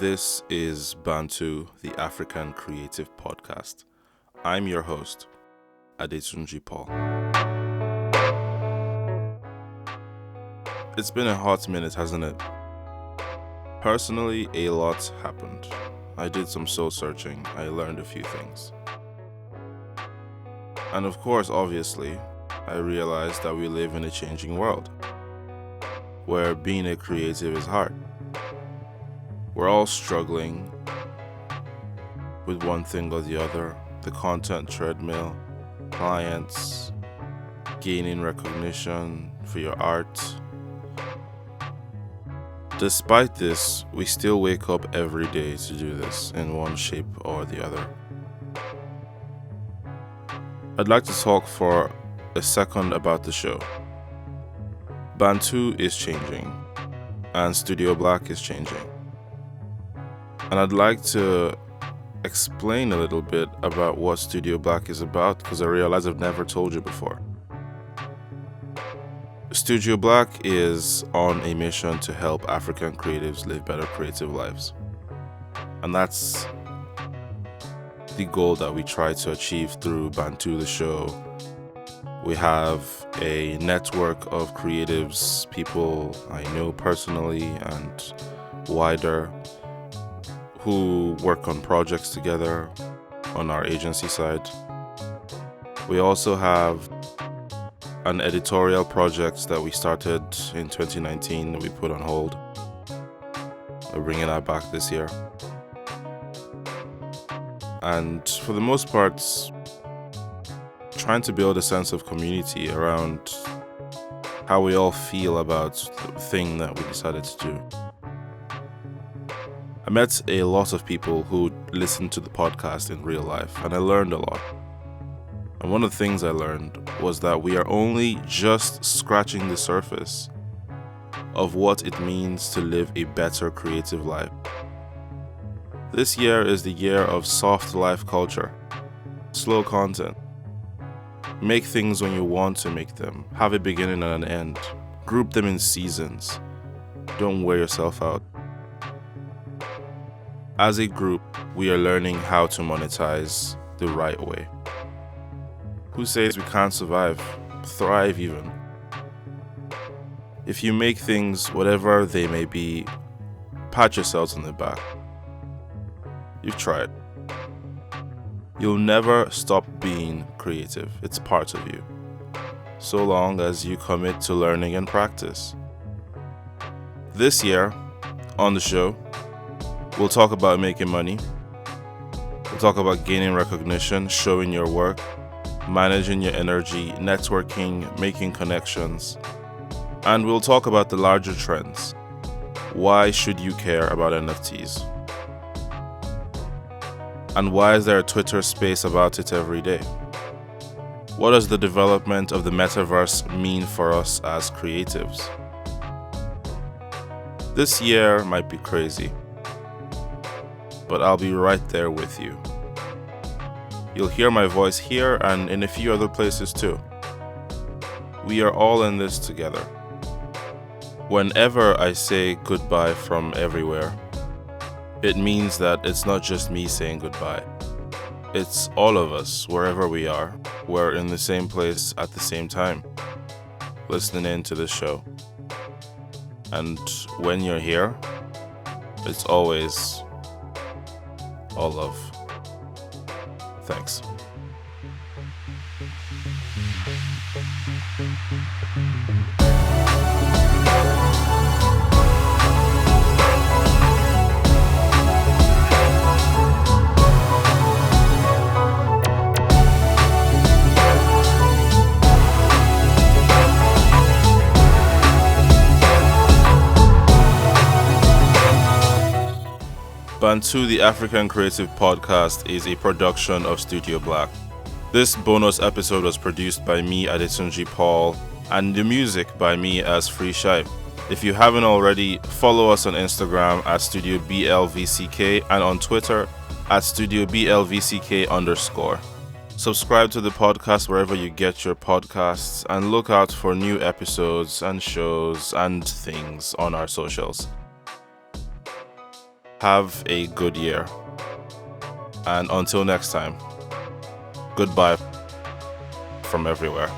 This is Bantu, the African Creative Podcast. I'm your host, Adetunji Paul. It's been a hot minute, hasn't it? Personally, a lot happened. I did some soul searching. I learned a few things. And of course, obviously, I realized that we live in a changing world, where being a creative is hard. We're all struggling with one thing or the other, the content treadmill, clients, gaining recognition for your art. Despite this, we still wake up every day to do this in one shape or the other. I'd like to talk for a second about the show. Bantu is changing, and Studio Black is changing. And I'd like to explain a little bit about what Studio Black is about, because I realize I've never told you before. Studio Black is on a mission to help African creatives live better creative lives. And that's the goal that we try to achieve through Bantu the show. We have a network of creatives, people I know personally and wider, who work on projects together on our agency side. We also have an editorial project that we started in 2019 that we put on hold. We're bringing that back this year. And for the most part, trying to build a sense of community around how we all feel about the thing that we decided to do. I met a lot of people who listened to the podcast in real life, and I learned a lot. And one of the things I learned was that we are only just scratching the surface of what it means to live a better creative life. This year is the year of soft life culture, slow content. Make things when you want to make them, have a beginning and an end, group them in seasons. Don't wear yourself out. As a group, we are learning how to monetize the right way. Who says we can't survive, thrive even? If you make things, whatever they may be, pat yourselves on the back. You've tried. You'll never stop being creative. It's part of you, so long as you commit to learning and practice. This year, on the show, we'll talk about making money. We'll talk about gaining recognition, showing your work, managing your energy, networking, making connections. And we'll talk about the larger trends. Why should you care about NFTs? And why is there a Twitter space about it every day? What does the development of the metaverse mean for us as creatives? This year might be crazy, but I'll be right there with you. You'll hear my voice here and in a few other places too. We are all in this together. Whenever I say goodbye from everywhere, it means that it's not just me saying goodbye. It's all of us, wherever we are. We're in the same place at the same time, listening in to this show. And when you're here, it's always all love. Thanks. Bantu, the African Creative Podcast, is a production of Studio Black. This bonus episode was produced by me, Adetunji Paul, and the music by me as Free Shy. If you haven't already, follow us on Instagram at StudioBLVCK and on Twitter at StudioBLVCK_. Subscribe to the podcast wherever you get your podcasts and look out for new episodes and shows and things on our socials. Have a good year. And until next time, goodbye from everywhere.